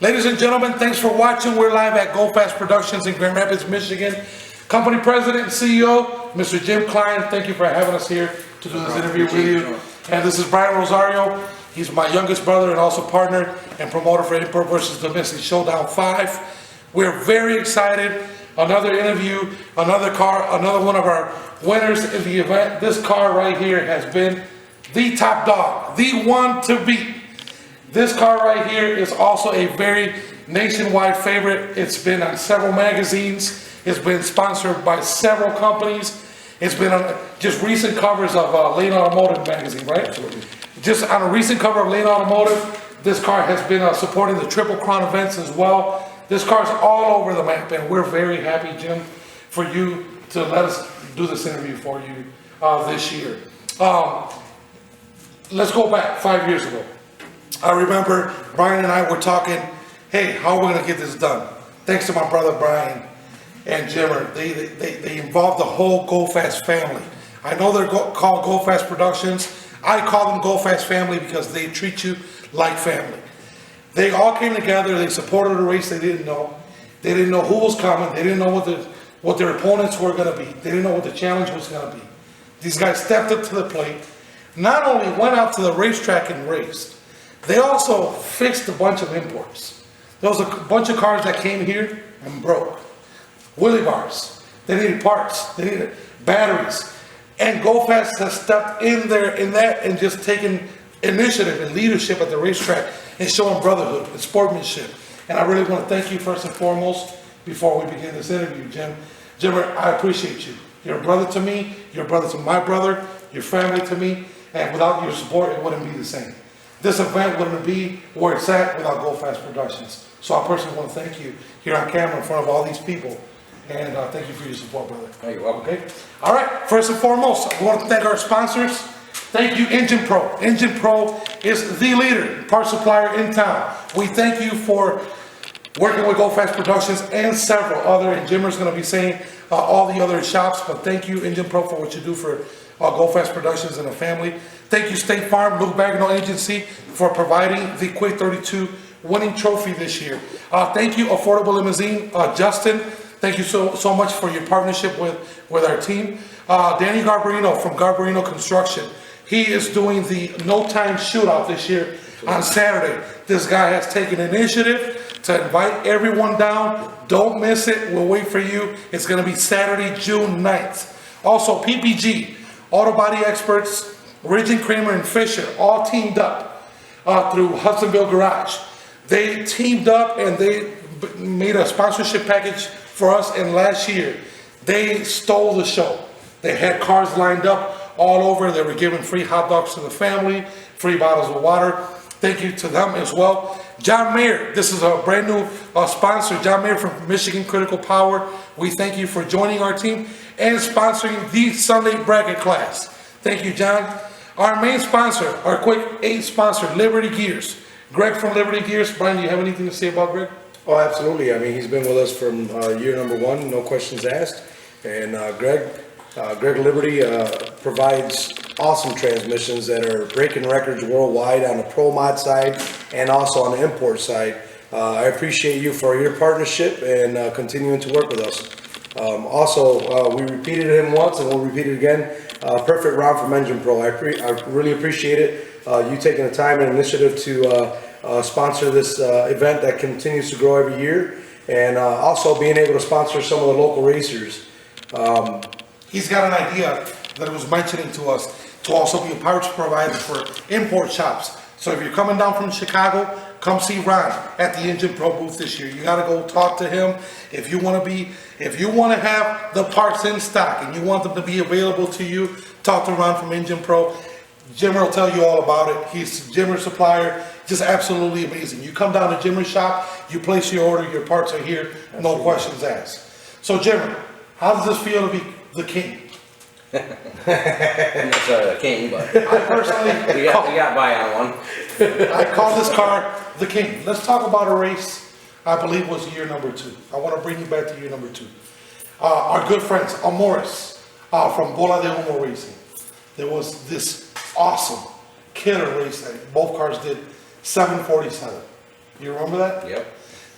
Ladies and gentlemen, thanks for watching. We're live at Go Fast Productions in Grand Rapids, Michigan. Company President and CEO, Mr. Jim Kline, thank you for having us here to do this interview with you. And this is Brian Rosario. He's my youngest brother and also partner and promoter for Import versus Domestic Showdown 5. We're very excited. Another interview, another car, another one of our winners in the event. This car right here has been the top dog, the one to beat. This car right here is also a very nationwide favorite. It's been on several magazines. It's been sponsored by several companies. It's been on just recent covers of Lane Automotive magazine, right? Absolutely. Just on a recent cover of Lane Automotive, this car has been supporting the Triple Crown events as well. This car's all over the map, and we're very happy, Jim, for you to let us do this interview for you this year. Let's go back 5 years ago. I remember Brian and I were talking, hey, how are we going to get this done? Thanks to my brother Brian and Jimmer. They involved the whole Go Fast family. I know they're called Go Fast Productions. I call them Go Fast family because they treat you like family. They all came together. They supported a race they didn't know. They didn't know who was coming. They didn't know what their opponents were going to be. They didn't know what the challenge was going to be. These guys stepped up to the plate. Not only went out to the racetrack and raced, they also fixed a bunch of imports. There was a bunch of cars that came here and broke. Wheelie bars. They needed parts. They needed batteries. And Go Fast has stepped in there in that and just taken initiative and leadership at the racetrack and showing brotherhood and sportsmanship. And I really want to thank you first and foremost before we begin this interview, Jim. Jimmer, I appreciate you. You're a brother to me. You're a brother to my brother. You're family to me. And without your support, it wouldn't be the same. This event wouldn't be where it's at without Go Fast Productions. So I personally want to thank you here on camera in front of all these people. And thank you for your support, brother. Oh, you're welcome. Okay? All right, first and foremost, I want to thank our sponsors. Thank you, Engine Pro. Engine Pro is the leader, parts supplier in town. We thank you for working with Go Fast Productions and several other, and Jimmer's going to be saying all the other shops, but thank you, Engine Pro, for what you do for Go Fast Productions and the family. Thank you, State Farm, Luke Bagnall Agency, for providing the Quick 32 winning trophy this year. Thank you, Affordable Limousine, Justin. Thank you so much for your partnership with our team. Danny Garbarino from Garbarino Construction. He is doing the No Time Shootout this year on Saturday. This guy has taken initiative to invite everyone down. Don't miss it. We'll wait for you. It's going to be Saturday, June 9th. Also, PPG, Auto Body Experts, Ridge and Kramer and Fisher, all teamed up through Hudsonville Garage. They teamed up and they made a sponsorship package for us, and last year they stole the show. They had cars lined up all over. They were giving free hot dogs to the family, free bottles of water. Thank you to them as well. John Mayer, this is a brand new sponsor. John Mayer from Michigan Critical Power. We thank you for joining our team and sponsoring the Sunday bracket class. Thank you, John. Our main sponsor, our Quick 8 sponsor, Liberty Gears. Greg from Liberty Gears. Brian, do you have anything to say about Greg? Oh, absolutely. I mean, he's been with us from year number 1, no questions asked. And Greg Liberty provides awesome transmissions that are breaking records worldwide on the pro mod side and also on the import side. I appreciate you for your partnership and continuing to work with us. Also, we repeated him once and we'll repeat it again. Perfect round from Engine Pro. I really appreciate it. You taking the time and initiative to sponsor this event that continues to grow every year, and also being able to sponsor some of the local racers. He's got an idea that he was mentioning to us to also be a parts provider for import shops. So if you're coming down from Chicago, come see Ron at the Engine Pro booth this year. You got to go talk to him. If you want to have the parts in stock and you want them to be available to you, talk to Ron from Engine Pro. Jimmer will tell you all about it. He's Jimmer's supplier. Just absolutely amazing. You come down to Jimmer's shop, you place your order, your parts are here, no questions asked. So Jimmer, how does this feel to be the king? I'm not sure the king, but I personally we got by on one. I call this car the king. Let's talk about a race I believe was year number 2. I want to bring you back to year number 2. Our good friends, Morris from Bola de Humo Racing. There was this awesome killer race that both cars did 747. You remember that? Yep.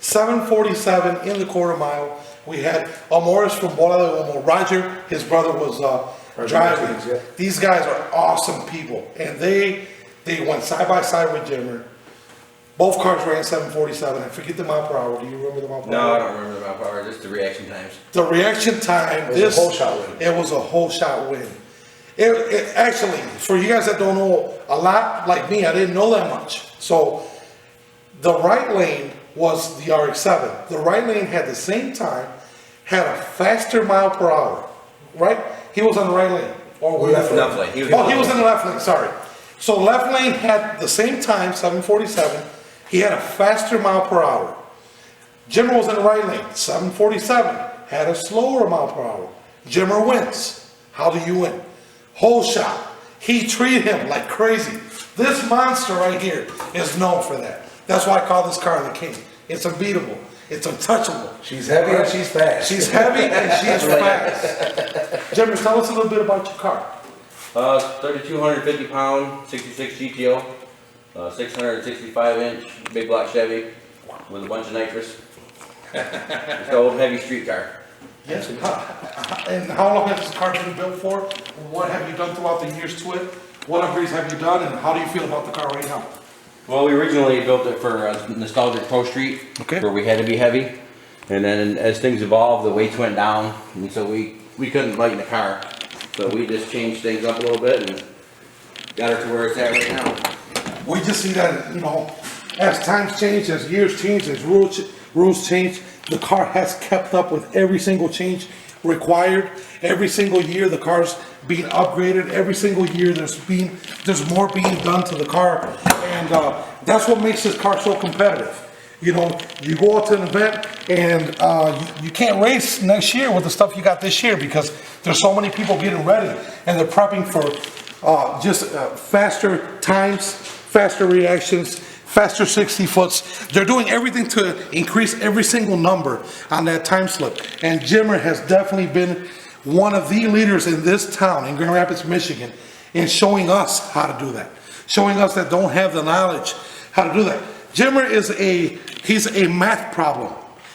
747 in the quarter mile. We had Morris from Bola de Humo. Roger, his brother was driving. Martinez, yeah. These guys are awesome people, and they went side by side with Jimmer. Both cars ran 747. I forget the mile per hour. Do you remember the mile per No, hour? I don't remember the mile per hour, just the reaction times. The reaction time. It was a whole shot win. It was a whole shot win. It actually, for you guys that don't know a lot, like me, I didn't know that much. So the right lane was the RX-7. The right lane had the same time, had a faster mile per hour, right? He was on the right lane. Or Left lane. He was in the left lane, sorry. So left lane had the same time, 747. He had a faster mile per hour. Jimmer was in the right lane, 747, had a slower mile per hour. Jimmer wins. How do you win? Whole shot. He treated him like crazy. This monster right here is known for that. That's why I call this car the king. It's unbeatable. It's untouchable. She's heavy and she's fast. She's heavy and she is fast. Jimmer, tell us a little bit about your car. 3,250 pound, 66 GTO, 665 inch big block Chevy with a bunch of nitrous. It's the old heavy street car. Yes. And how long has this car been built for? What have you done throughout the years to it? What upgrades have you done, and how do you feel about the car right now? Well, we originally built it for nostalgic Pro Street, Okay. where we had to be heavy, and then as things evolved, the weights went down, and so we couldn't lighten the car, so we just changed things up a little bit and got her to where it's at right now. We just see that, as times change, as years change, as rules change, the car has kept up with every single change required. Every single year, the car's being upgraded. Every single year, there's more being done to the car, and that's what makes this car so competitive. You go out to an event, and you can't race next year with the stuff you got this year because there's so many people getting ready, and they're prepping for faster times, faster reactions, faster 60 foots. They're doing everything to increase every single number on that time slip. And Jimmer has definitely been one of the leaders in this town, in Grand Rapids, Michigan, in showing us how to do that. Showing us that don't have the knowledge how to do that. Jimmer he's a math problem.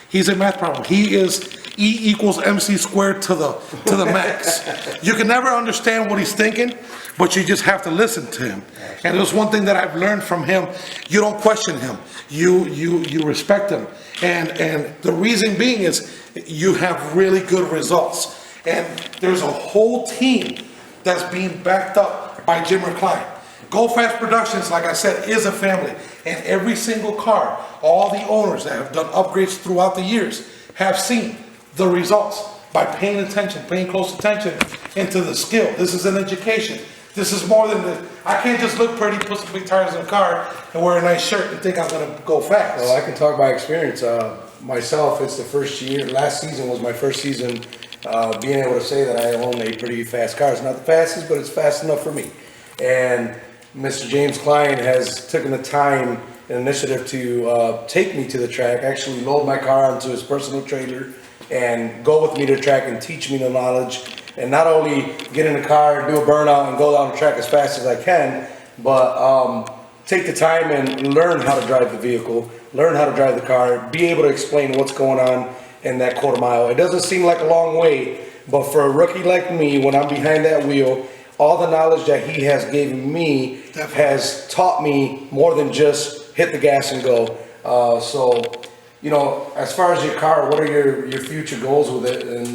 He's a math problem. He is E equals MC squared to the max. You can never understand what he's thinking, but you just have to listen to him. And there's one thing that I've learned from him: you don't question him. You respect him. And the reason being is you have really good results. And there's a whole team that's being backed up by Jimmer Kline. Go Fast Productions, like I said, is a family. And every single car, all the owners that have done upgrades throughout the years have seen the results by paying attention, paying close attention into the skill. This is an education. This is more than this. I can't just look pretty, put some big tires in a car, and wear a nice shirt and think I'm going to go fast. Well, I can talk by experience. Myself, it's the first year. Last season was my first season being able to say that I own a pretty fast car. It's not the fastest, but it's fast enough for me. And Mr. James Kline has taken the time and initiative to take me to the track, actually load my car onto his personal trailer and go with me to the track and teach me the knowledge. And not only get in the car, do a burnout and go down the track as fast as I can, but take the time and learn how to drive the vehicle, learn how to drive the car, be able to explain what's going on in that quarter mile. It doesn't seem like a long way, but for a rookie like me, when I'm behind that wheel, all the knowledge that he has given me has taught me more than just hit the gas and go. So, as far as your car, what are your future goals with it, and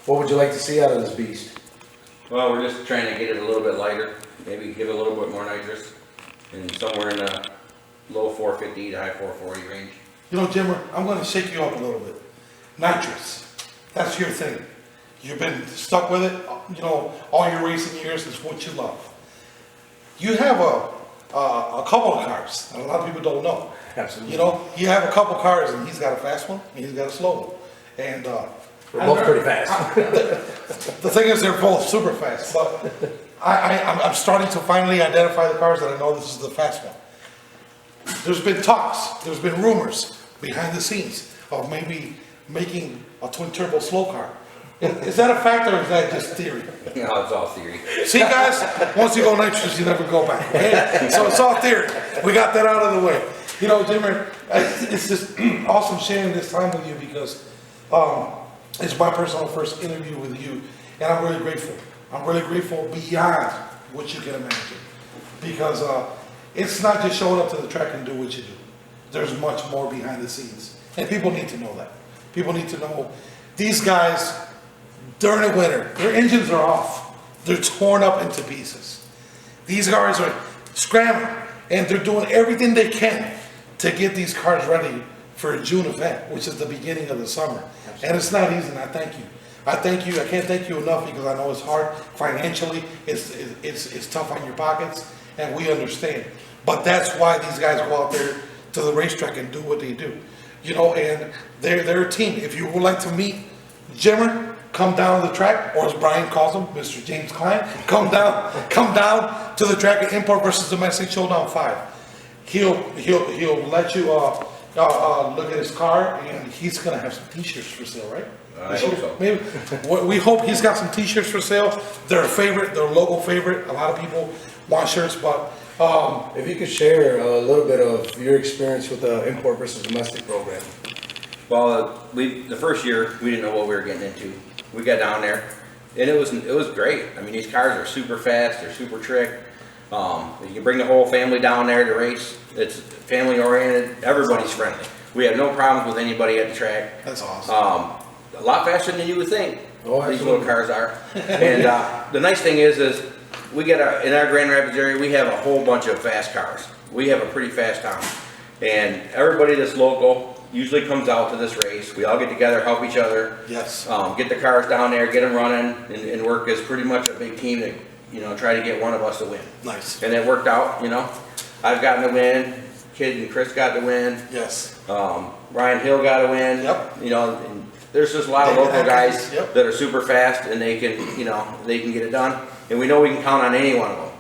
what would you like to see out of this beast? Well, we're just trying to get it a little bit lighter, maybe give it a little bit more nitrous, and somewhere in the low 450 to high 440 range. Jimmer, I'm going to shake you up a little bit. Nitrous, that's your thing. You've been stuck with it, all your racing years. Is what you love. You have a couple of cars that a lot of people don't know. Absolutely. You have a couple cars, and he's got a fast one, and he's got a slow one. And we're both pretty fast. The thing is, they're both super fast. But I'm starting to finally identify the cars that I know this is the fast one. There's been talks, there's been rumors behind the scenes of maybe making a twin turbo slow car. Is that a fact, or is that just theory? No, it's all theory. See, guys, once you go nitrous, you never go back. Okay? So it's all theory. We got that out of the way. You know, Jimmer, it's just awesome sharing this time with you because it's my personal first interview with you, and I'm really grateful. I'm really grateful beyond what you can imagine, because it's not just showing up to the track and do what you do. There's much more behind the scenes, and people need to know that. People need to know these guys, during the winter, their engines are off. They're torn up into pieces. These guys are scrambling, and they're doing everything they can to get these cars ready for a June event, which is the beginning of the summer. And it's not easy, and I thank you. I thank you. I can't thank you enough because I know it's hard financially. It's tough on your pockets, and we understand. But that's why these guys go out there to the racetrack and do what they do. You know, and they're a team. If you would like to meet Jimmer, come down to the track, or as Brian calls him, Mr. James Kline, come down to the track at Import versus Domestic Showdown 5. He'll let you look at his car, and he's gonna have some T-shirts for sale, right? I hope so. Maybe. We hope he's got some T-shirts for sale. They're a favorite. They're a logo favorite. A lot of people want shirts, but if you could share a little bit of your experience with the import versus domestic program. Well, the first year, we didn't know what we were getting into. We got down there, and it was great. I mean, these cars are super fast, they're super trick. You can bring the whole family down there to race. It's family oriented, everybody's friendly. We have no problems with anybody at the track. that's awesome. A lot faster than you would think. Oh, These little cars are. And the nice thing is we get in our Grand Rapids area, we have a whole bunch of fast cars. We have a pretty fast town. And everybody that's local usually comes out to this race. We all get together, help each other. Yes. Get the cars down there, get them running, and work as pretty much a big team to, try to get one of us to win. Nice. And it worked out, I've gotten to win, Kid and Chris got to win. Yes. Ryan Hill got to win. Yep. And there's just a lot of David local guys Atkins, yep. that are super fast, and they can, they can get it done. And we know we can count on any one of them.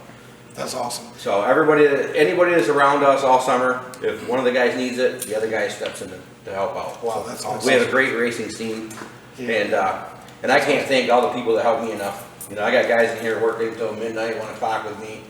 That's awesome. So anybody that's around us all summer, if one of the guys needs it, the other guy steps in to help out. Wow, that's awesome. We have a great racing scene, Yeah. and I can't thank all the people that help me enough. I got guys in here working until midnight, 1 o'clock with me,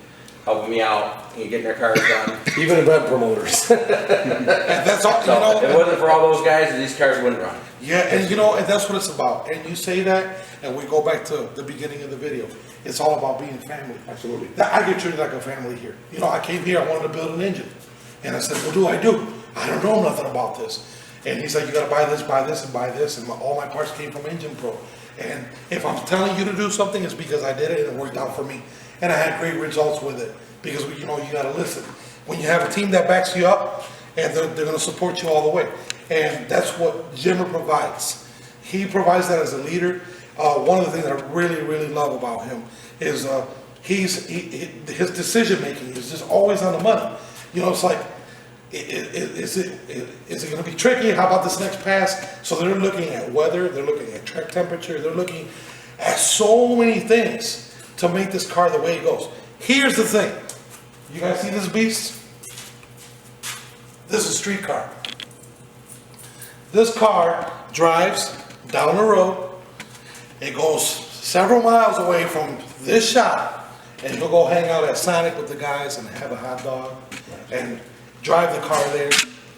helping me out and getting their cars done. Even event promoters. And that's all. So if it wasn't for all those guys, these cars wouldn't run. Yeah, and and that's what it's about. And you say that, and we go back to the beginning of the video. It's all about being family. Absolutely. I get treated like a family here. I came here, I wanted to build an engine. And I said, what do? I don't know nothing about this. And he's like, you gotta buy this, and buy this. And all my parts came from Engine Pro. And if I'm telling you to do something, it's because I did it and it worked out for me. And I had great results with it. Because, you gotta listen. When you have a team that backs you up, and they're gonna support you all the way. And that's what Jimmer provides. He provides that as a leader. One of the things that I really, really love about him is his decision making is just always on the money. It's like, is it going to be tricky? How about this next pass? So they're looking at weather, they're looking at track temperature, they're looking at so many things to make this car the way it goes. Here's the thing. You guys see this beast? This is a street car. This car drives down the road. It goes several miles away from this shop, and he'll go hang out at Sonic with the guys and have a hot dog and drive the car there,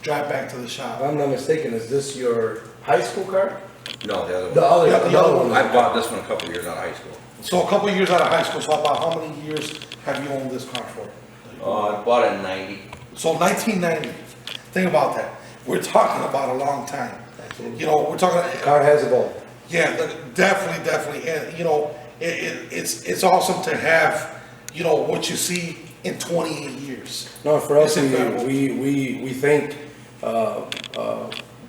drive back to the shop. If I'm not mistaken, is this your high school car? No, the other one. The other one. I bought this one a couple years out of high school. So a couple of years out of high school, so about how many years have you owned this car for? I bought it in 90. So 1990, think about that. We're talking about a long time. We're talking. The car has evolved. Yeah, definitely, and it's awesome to have what you see in 28 years. No, for us, It's incredible. we thank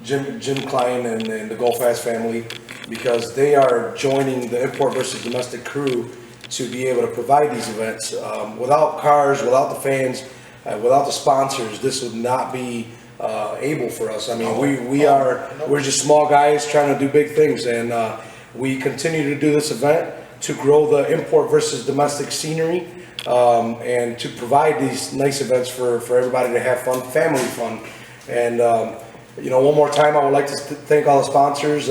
Jim Kline and the Go Fast family because they are joining the import versus domestic crew to be able to provide these events. Without cars, without the fans, without the sponsors, this would not be able for us. I mean, we're just small guys trying to do big things, and we continue to do this event to grow the import versus domestic scenery, and to provide these nice events for everybody to have fun, family fun. And one more time, I would like to thank all the sponsors: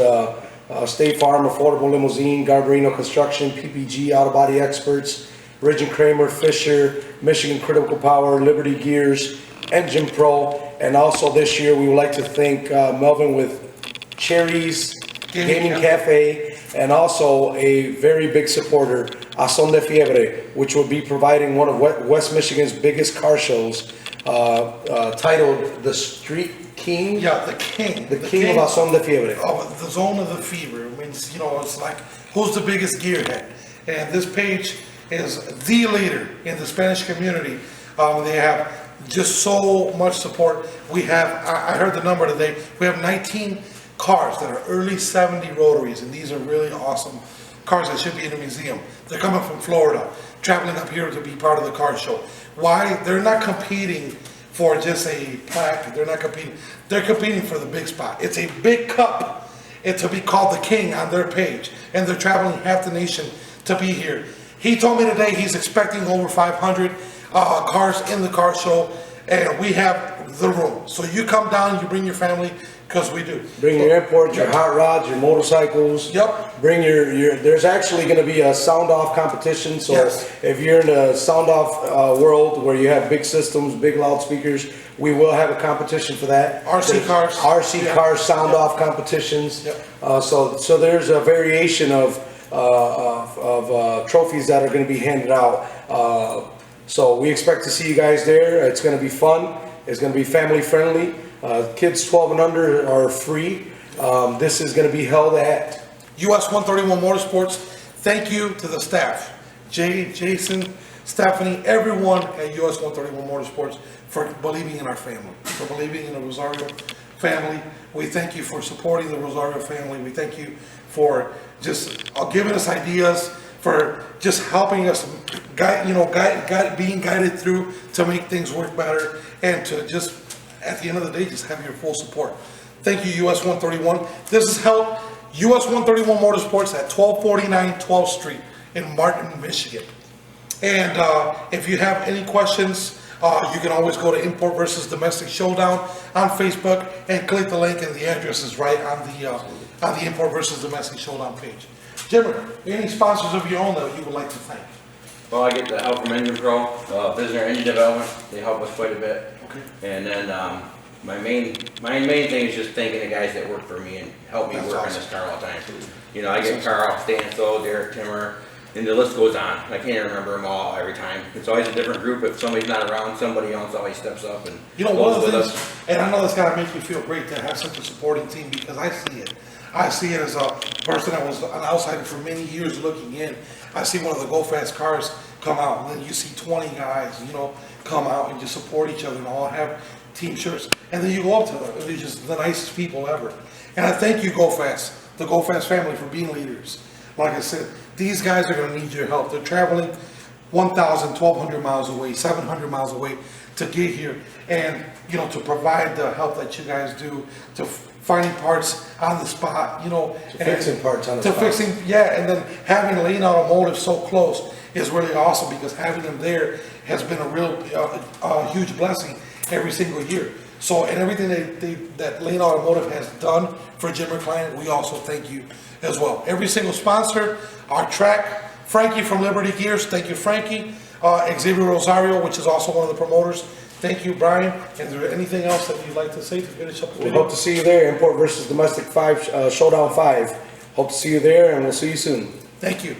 State Farm, Affordable Limousine, Garbarino Construction, PPG, Auto Body Experts, Ridge and Kramer, Fisher, Michigan Critical Power, Liberty Gears, Engine Pro, And also this year, we would like to thank Melvin with Cherries Gaming Cafe, and also a very big supporter, Azón de Fiebre, which will be providing one of West Michigan's biggest car shows, titled The Street King. Yeah, the king. The King of Azón de Fiebre. Oh, the zone of the fever. It means, you know, it's like, who's the biggest gearhead? And this page is the leader in the Spanish community. They have just so much support. We have, I heard the number today, we have 19 cars that are early 70 rotaries, and these are really awesome cars that should be in a museum. They're coming from Florida, traveling up here to be part of the car show. Why? They're not competing for just a plaque. They're not competing. They're competing for the big spot. It's a big cup. It's to be called the King on their page, and they're traveling half the nation to be here. He told me today he's expecting over 500 cars in the car show, and we have the room. So you come down, you bring your family, because we do. Bring your imports, your hot rods, your motorcycles. Yep. Bring your, there's actually gonna be a sound off competition, so Yes. if you're in the sound off world where you have big systems, big loudspeakers, we will have a competition for that. RC There's cars. RC Yeah. cars, sound Yep. off competitions. Yep. So there's a variation of trophies that are gonna be handed out. So we expect to see you guys there. It's gonna be fun. It's gonna be family friendly. Kids 12 and under are free. This is gonna be held at US 131 Motorsports. Thank you to the staff, Jay, Jason, Stephanie, everyone at US 131 Motorsports for believing in our family, for believing in the Rosario family. We thank you for supporting the Rosario family. We thank you for just giving us ideas, for just helping us being guided through to make things work better, and to just, at the end of the day, just have your full support. Thank you, US 131. This is held US 131 Motorsports at 1249 12th Street in Martin, Michigan. And if you have any questions, you can always go to Import versus Domestic Showdown on Facebook and click the link, and the address is right on the Import versus Domestic Showdown page. Jimmer, any sponsors of your own that you would like to thank? Well, I get the help from Engine Pro, Visitor Engine Development. They help us quite a bit. Okay. And then my main thing is just thanking the guys that work for me and help me That's work on awesome. this car all the time. You know, I get Carl, Stanso, Derek Timmer, and the list goes on. I can't remember them all every time. It's always a different group. If somebody's not around, somebody else always steps up and You know, one of the goes things, with us. and I know that's gotta make you feel great to have such a supporting team, because I see it. I see it as a person that was an outsider for many years looking in. I see one of the Go Fast cars come out, and then you see 20 guys, come out and just support each other and all have team shirts. And then you go up to them, and they're just the nicest people ever. And I thank you, Go Fast, the Go Fast family, for being leaders. Like I said, these guys are gonna need your help. They're traveling 1,000, 1,200 miles away, 700 miles away to get here, and, to provide the help that you guys do, to finding parts on the spot, fixing parts on the spot. And then having Lane Automotive so close is really awesome, because having them there has been a real, huge blessing every single year. So, and everything that Lane Automotive has done for Jimmer Kline, we also thank you as well. Every single sponsor, our track, Frankie from Liberty Gears, thank you, Frankie. Xavier Rosario, which is also one of the promoters. Thank you, Brian. Is there anything else that you'd like to say to finish up the We video? hope to see you there, Import versus Domestic 5, Showdown 5. Hope to see you there, and we'll see you soon. Thank you.